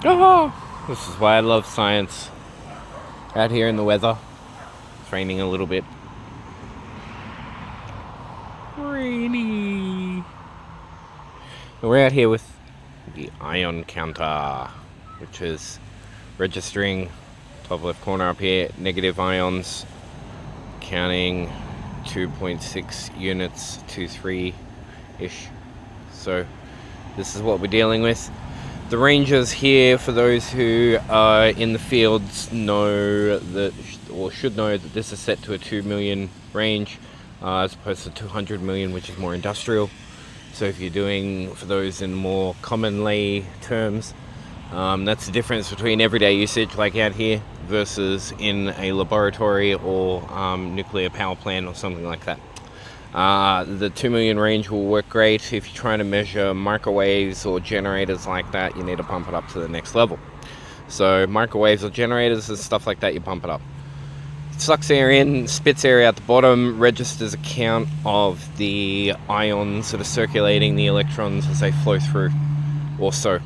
Oh, this is why I love science. Out here in the weather. It's raining a little bit. Rainy. We're out here with the ion counter, which is registering, top left corner up here, negative ions, counting 2.6 units to 3-ish. So this is what we're dealing with. The ranges here, for those who are in the fields, know that, or should know that this is set to a 2 million range, as opposed to 200 million, which is more industrial. So if you're doing, for those in more commonly terms, that's the difference between everyday usage, like out here, versus in a laboratory or nuclear power plant or something like that. The 2 million range will work great. If you're trying to measure microwaves or generators like that, you need to pump it up to the next level. So microwaves or generators and stuff like that, you pump it up. It sucks air in, spits air out the bottom, registers a count of the ions that are circulating, the electrons as they flow through, or so.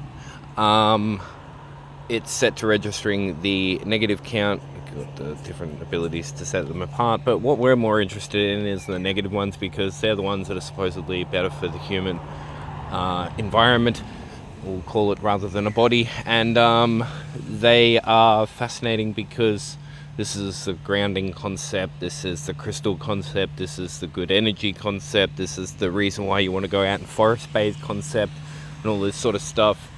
It's set to registering the negative count. Got the different abilities to set them apart, but what we're more interested in is the negative ones, because they're the ones that are supposedly better for the human environment, we'll call it, rather than a body. And they are fascinating because this is the grounding concept, this is the crystal concept, this is the good energy concept, this is the reason why you want to go out and forest bathe concept, and all this sort of stuff.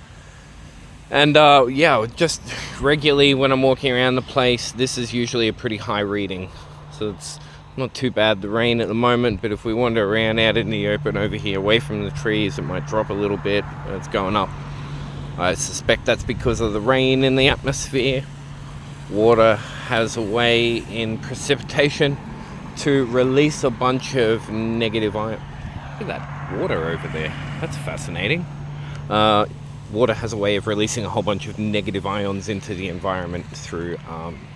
And just regularly when I'm walking around the place, this is usually a pretty high reading. So it's not too bad, the rain at the moment, but if we wander around out in the open over here, away from the trees, it might drop a little bit. It's going up. I suspect that's because of the rain in the atmosphere. Water has a way in precipitation to release a bunch of negative ion. Look at that water over there. That's fascinating. Water has a way of releasing a whole bunch of negative ions into the environment through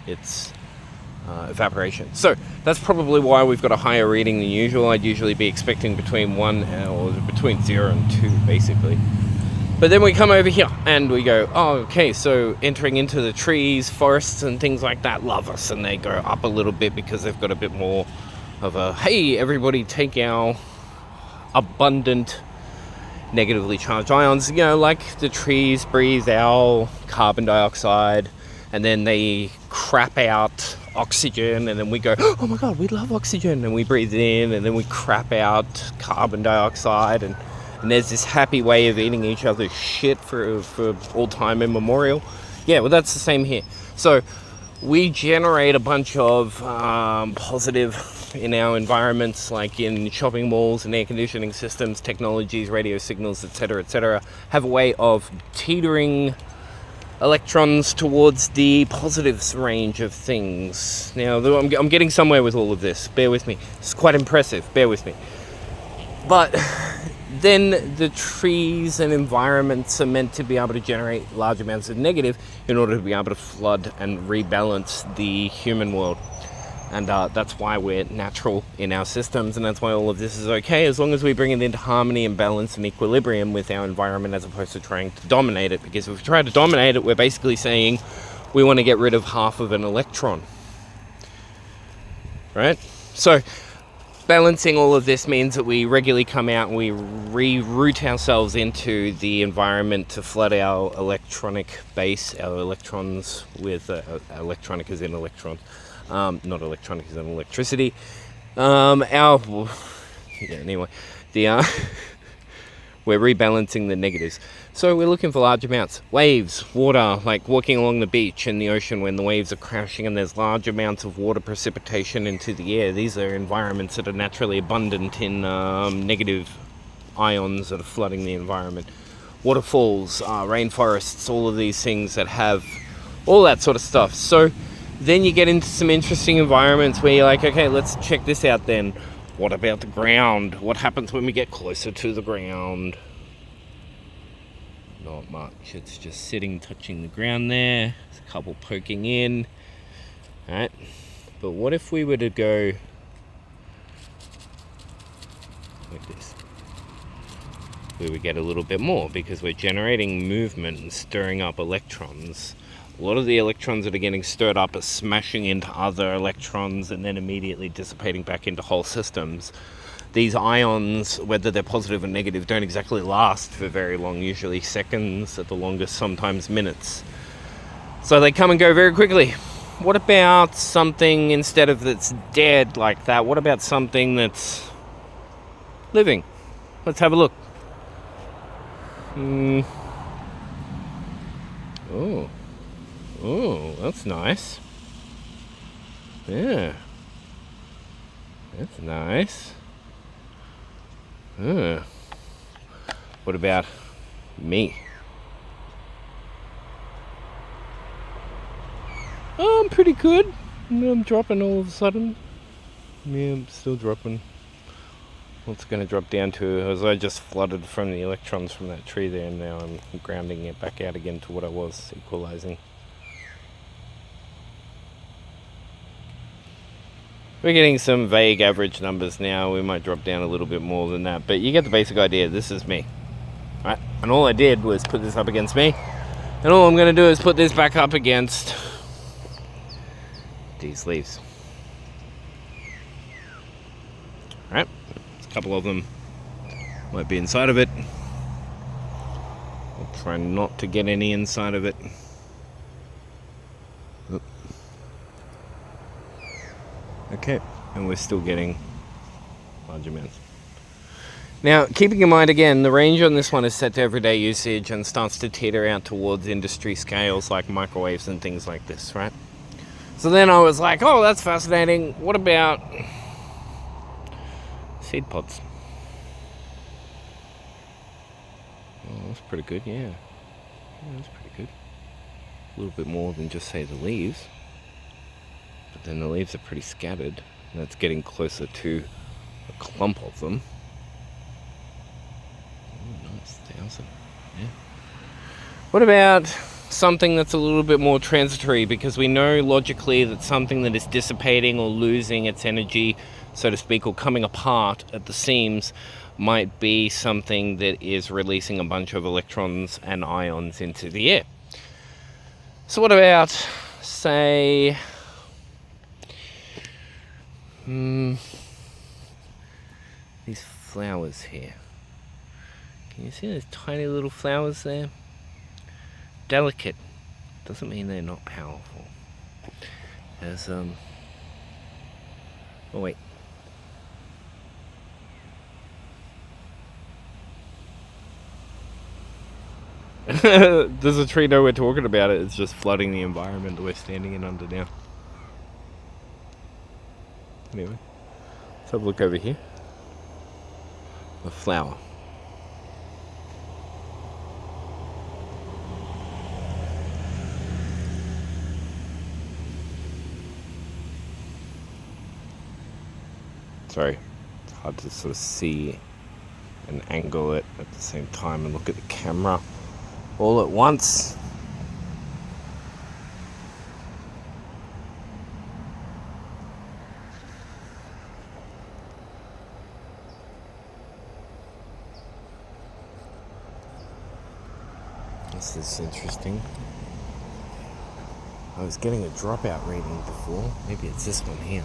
its evaporation. So that's probably why we've got a higher reading than usual. I'd usually be expecting between 1 or between 0 and 2, basically. But then we come over here and we go, oh, okay, so entering into the trees, forests and things like that love us, and they go up a little bit because they've got a bit more of a, hey, everybody take our abundant negatively charged ions, like the trees breathe out carbon dioxide, and then they crap out oxygen, and then we go, oh my god, we love oxygen, and we breathe in, and then we crap out carbon dioxide, and there's this happy way of eating each other's shit for all time immemorial. Yeah, well, that's the same here. So we generate a bunch of positive in our environments, like in shopping malls and air conditioning systems, technologies, radio signals, etc., have a way of teetering electrons towards the positive range of things. Now, I'm getting somewhere with all of this. Bear with me. It's quite impressive. Bear with me. But then the trees and environments are meant to be able to generate large amounts of negative in order to be able to flood and rebalance the human world. And that's why we're natural in our systems, and that's why all of this is okay, as long as we bring it into harmony and balance and equilibrium with our environment, as opposed to trying to dominate it. Because if we try to dominate it, we're basically saying we want to get rid of half of an electron. Right? So balancing all of this means that we regularly come out and we reroute ourselves into the environment to flood our electronic base, our electrons with electronic as in electrons. Not electronic as in electricity. We're rebalancing the negatives. So we're looking for large amounts. Waves, water, like walking along the beach in the ocean when the waves are crashing and there's large amounts of water precipitation into the air. These are environments that are naturally abundant in negative ions that are flooding the environment. Waterfalls, rainforests, all of these things that have all that sort of stuff. So then you get into some interesting environments where you're like, okay, let's check this out then. What about the ground? What happens when we get closer to the ground? Not much. It's just sitting, touching the ground there. There's a couple poking in. Alright. But what if we were to go like this? where we get a little bit more, because we're generating movement and stirring up electrons. A lot of the electrons that are getting stirred up are smashing into other electrons and then immediately dissipating back into whole systems. These ions, whether they're positive or negative, don't exactly last for very long, usually seconds at the longest, sometimes minutes. So they come and go very quickly. What about something, instead of that's dead like that, what about something that's living? Let's have a look. Oh, that's nice. Yeah. That's nice. What about me? Oh, I'm pretty good. I'm dropping all of a sudden. Yeah, I'm still dropping. What's going to drop down to, as I just flooded from the electrons from that tree there, and now I'm grounding it back out again to what I was, equalizing. We're getting some vague average numbers now. We might drop down a little bit more than that, but you get the basic idea. This is me, right? And all I did was put this up against me, and all I'm going to do is put this back up against these leaves. Right? A couple of them might be inside of it. I'll try not to get any inside of it. Okay, and we're still getting large amounts. Now, keeping in mind again, the range on this one is set to everyday usage and starts to teeter out towards industry scales like microwaves and things like this, right? So then I was like, oh, that's fascinating. What about seed pods? Oh, that's pretty good, yeah. That's pretty good. A little bit more than just, say, the leaves. But then the leaves are pretty scattered, and that's getting closer to a clump of them. Oh, nice, 1,000. Yeah. What about something that's a little bit more transitory? Because we know logically that something that is dissipating or losing its energy, so to speak, or coming apart at the seams, might be something that is releasing a bunch of electrons and ions into the air. So what about, say, these flowers here? Can you see those tiny little flowers there? Delicate doesn't mean they're not powerful. There's oh wait. There's a tree nowhere talking about it. It's just flooding the environment that we're standing in under now. Anyway, let's have a look over here. A flower. Sorry, it's hard to sort of see and angle it at the same time and look at the camera all at once. This is interesting. I was getting a dropout reading before. Maybe it's this one here.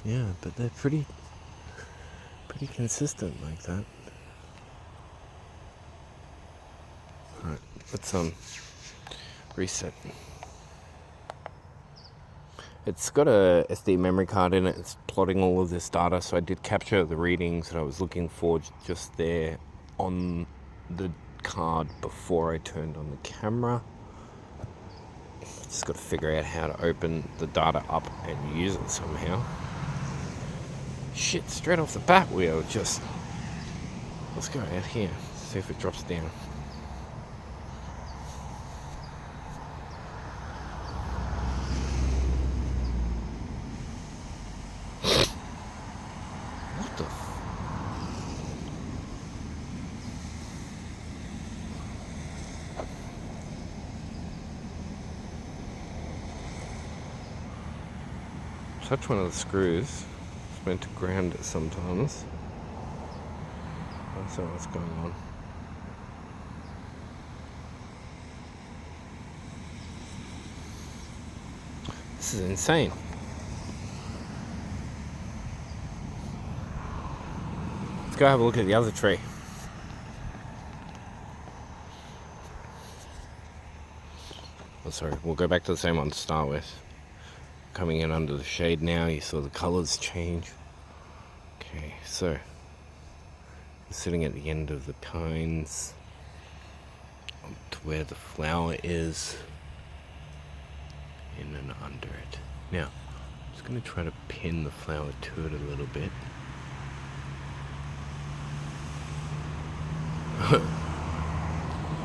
Yeah, but they're pretty consistent like that. Alright, let's reset. It's got a SD memory card in it. It's plotting all of this data, so I did capture the readings that I was looking for just there on the card before I turned on the camera. Just got to figure out how to open the data up and use it somehow. Shit, straight off the bat we are just... Let's go out here, see if it drops down. What the touch one of the screws. It's meant to ground it sometimes. That's what's going on. This is insane. Let's go have a look at the other tree. Oh, sorry, we'll go back to the same one to start with. Coming in under the shade now, you saw the colours change. Okay, so we're sitting at the end of the pines, up to where the flower is, in and under it. Now, I'm just going to try to pin the flower to it a little bit.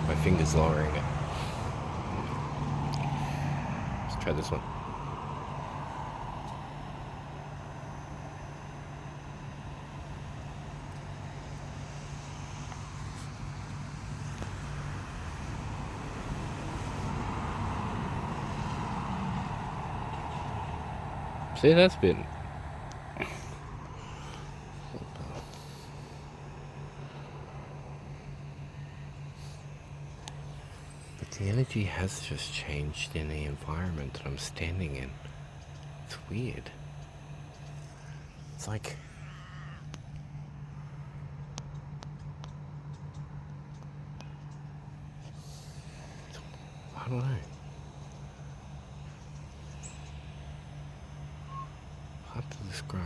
My finger's lowering it. Let's try this one. See, that's been... But the energy has just changed in the environment that I'm standing in. It's weird. It's like... I don't know. Hard to describe.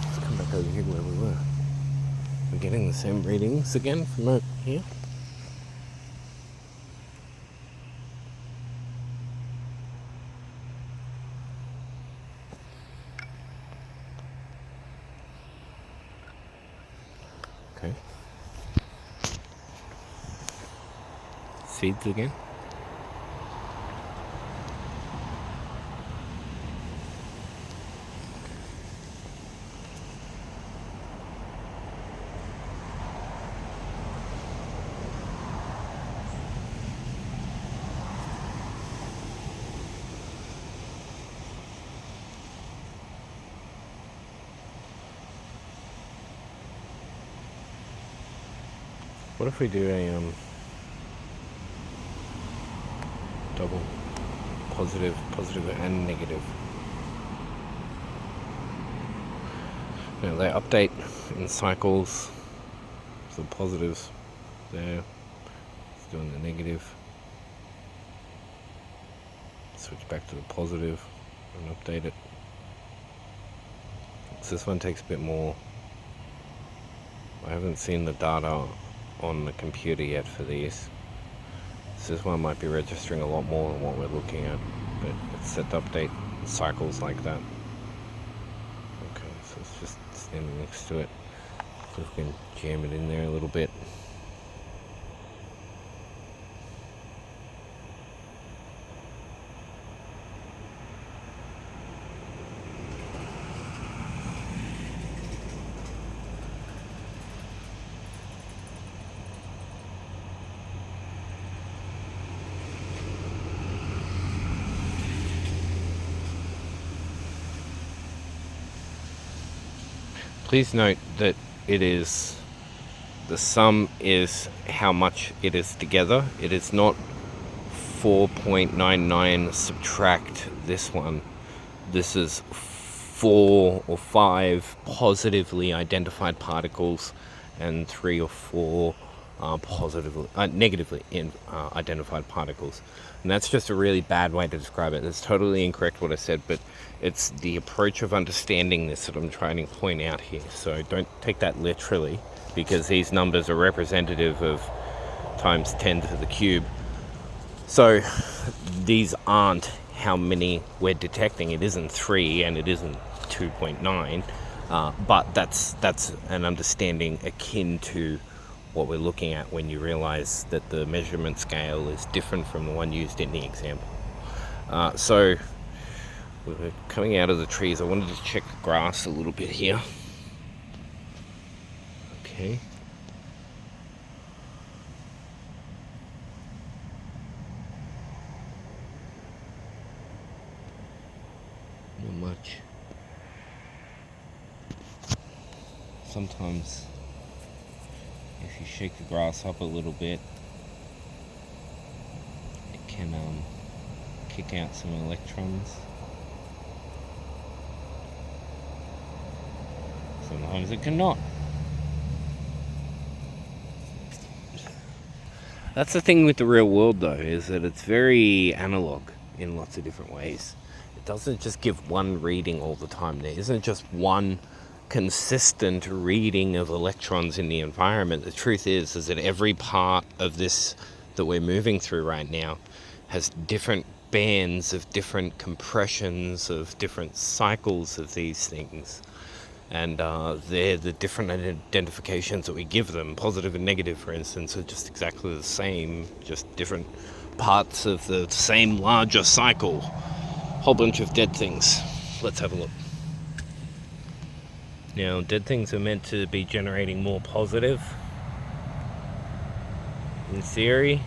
Let's come back over here where we were. We're getting the same readings again from over here. Okay. Seeds again. What if we do a double positive and negative? Now they update in cycles. So positives there. It's doing the negative. Switch back to the positive and update it. So this one takes a bit more. I haven't seen the data on the computer yet for these. So this one might be registering a lot more than what we're looking at, but it's set to update cycles like that. Okay, so it's just standing next to it. So we can jam it in there a little bit. Please note that it is, the sum is how much it is together. It is not 4.99 subtract this one. This is 4 or 5 positively identified particles and 3 or 4 negatively identified particles. And that's just a really bad way to describe it. It's totally incorrect what I said, but it's the approach of understanding this that I'm trying to point out here. So don't take that literally, because these numbers are representative of times 10 to the cube. So these aren't how many we're detecting. It isn't 3 and it isn't 2.9, but that's an understanding akin to what we're looking at when you realize that the measurement scale is different from the one used in the example. So we're coming out of the trees. I wanted to check the grass a little bit here. Okay. Not much. Sometimes if you shake the grass up a little bit, it can kick out some electrons. Sometimes it cannot. That's the thing with the real world, though, is that it's very analog in lots of different ways. It doesn't just give one reading all the time. There isn't just one consistent reading of electrons in the environment. The truth is that every part of this that we're moving through right now has different bands of different compressions of different cycles of these things. And they're the different identifications that we give them. Positive and negative, for instance, are just exactly the same, just different parts of the same larger cycle. Whole bunch of dead things. Let's have a look. Now, dead things are meant to be generating more positive, in theory.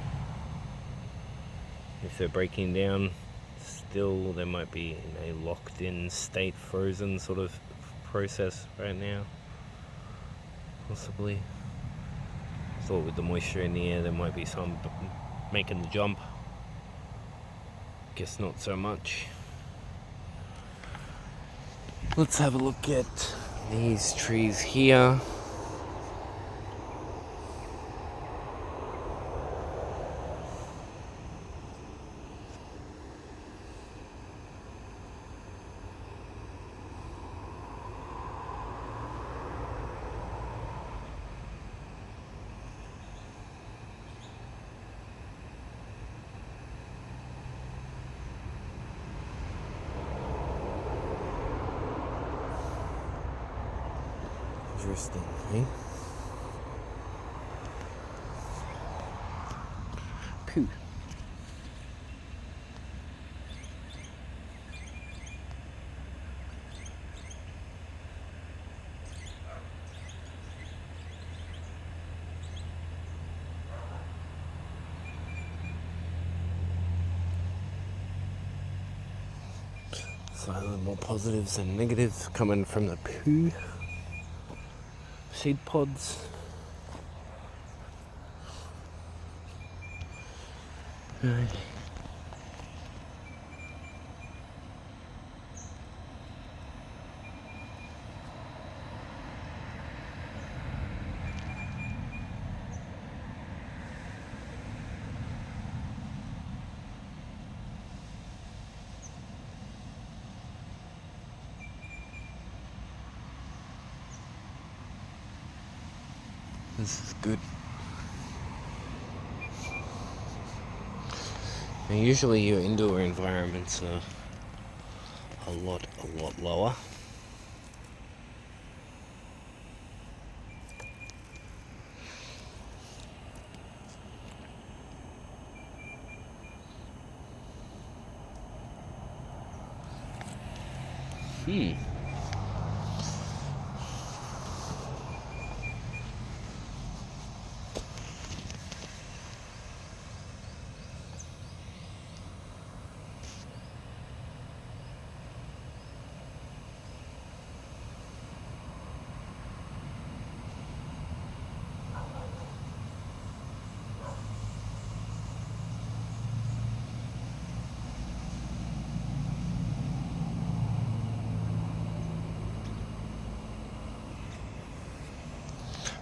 If they're breaking down, still they might be in a locked-in state, frozen sort of process right now, possibly. I thought with the moisture in the air there might be some making the jump. Guess not so much. Let's have a look at these trees here. Interesting, eh? Pooh. So a little more positives than negatives coming from the poo. Seed pods. Right. This is good. Now, usually your indoor environments are a lot lower.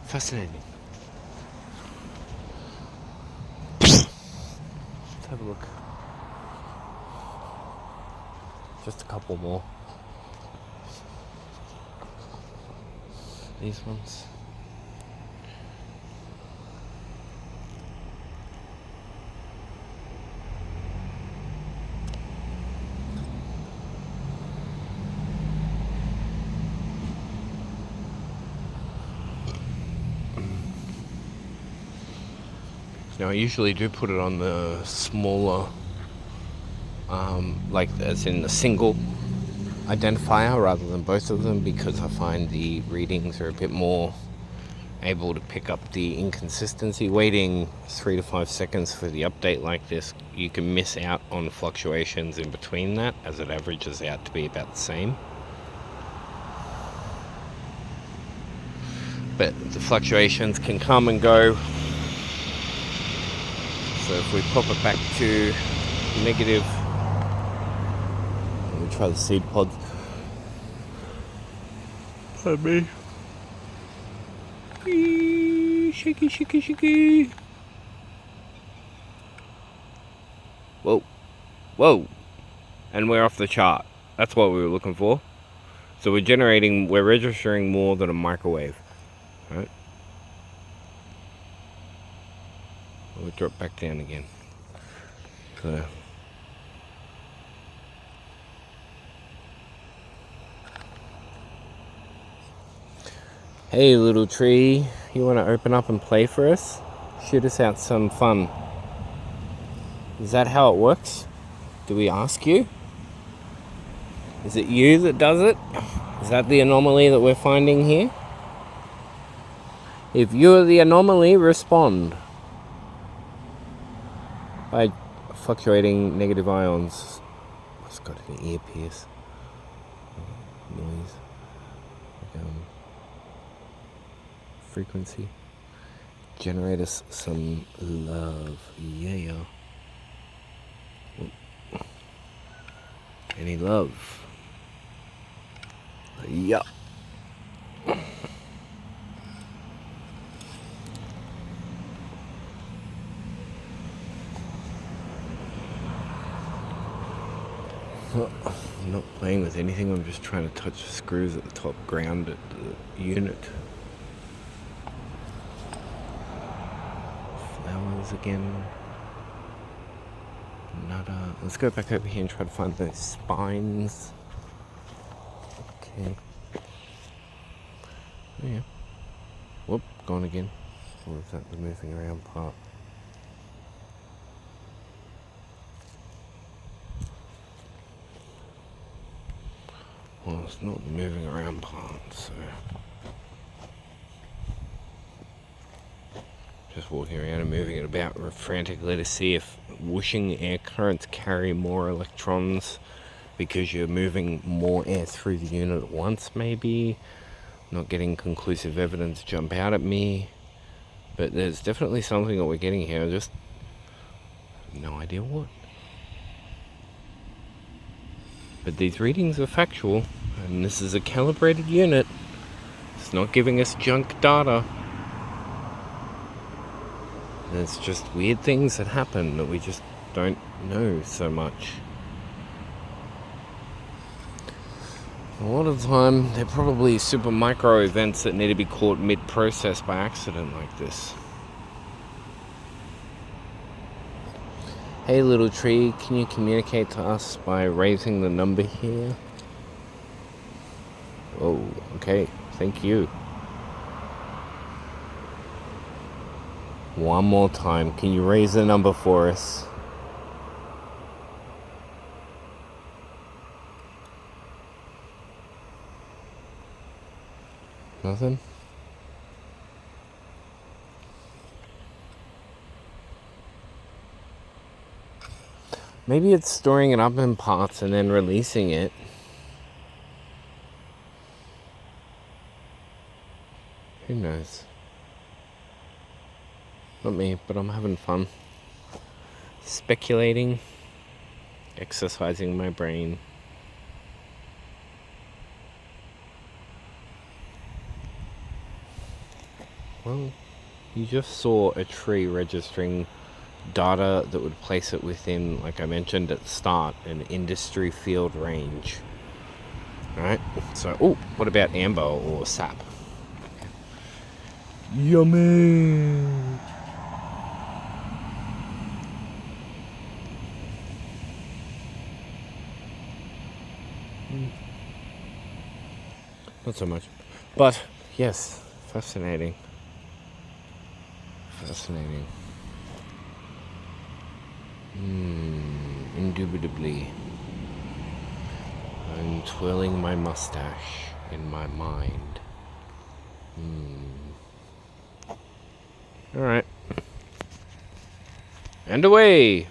Fascinating. Let's have a look. Just a couple more. These ones. Now I usually do put it on the smaller, like as in the single identifier rather than both of them, because I find the readings are a bit more able to pick up the inconsistency. Waiting 3 to 5 seconds for the update like this, you can miss out on fluctuations in between that, as it averages out to be about the same. But the fluctuations can come and go. So if we pop it back to negative, let me try the seed pods. Pardon me. Shaky, shaky, shaky. Whoa. Whoa. And we're off the chart. That's what we were looking for. So we're registering more than a microwave. Right? We'll drop back down again. So hey little tree, you want to open up and play for us? Shoot us out some fun. Is that how it works? Do we ask you? Is it you that does it? Is that the anomaly that we're finding here? If you're the anomaly, respond by fluctuating negative ions. I've got an earpiece. Noise. Frequency. Generate us some love. Yeah. Any love? Yeah. I'm not playing with anything, I'm just trying to touch the screws at the top, ground at the unit. Flowers again. Nada. Let's go back over here and try to find those spines. Okay. Oh yeah. Whoop, gone again. Or is that the moving around part? Well, it's not the moving around part, so just walking around and moving it about frantically to see if whooshing air currents carry more electrons because you're moving more air through the unit at once, maybe. Not getting conclusive evidence jump out at me, but there's definitely something that we're getting here. I just have no idea what. But these readings are factual, and this is a calibrated unit. It's not giving us junk data. There's just weird things that happen that we just don't know so much. A lot of the time, they're probably super micro events that need to be caught mid-process by accident like this. Hey little tree, can you communicate to us by raising the number here? Oh, okay, thank you. One more time, can you raise the number for us? Nothing? Maybe it's storing it up in parts and then releasing it. Who knows? Not me, but I'm having fun. Speculating. Exercising my brain. Well, you just saw a tree registering data that would place it within, like I mentioned at the start, an industry field range. Alright, so, oh, what about amber or sap? Yummy! Not so much. But, yes, fascinating. Fascinating. Indubitably. I'm twirling my mustache in my mind. Alright. And away!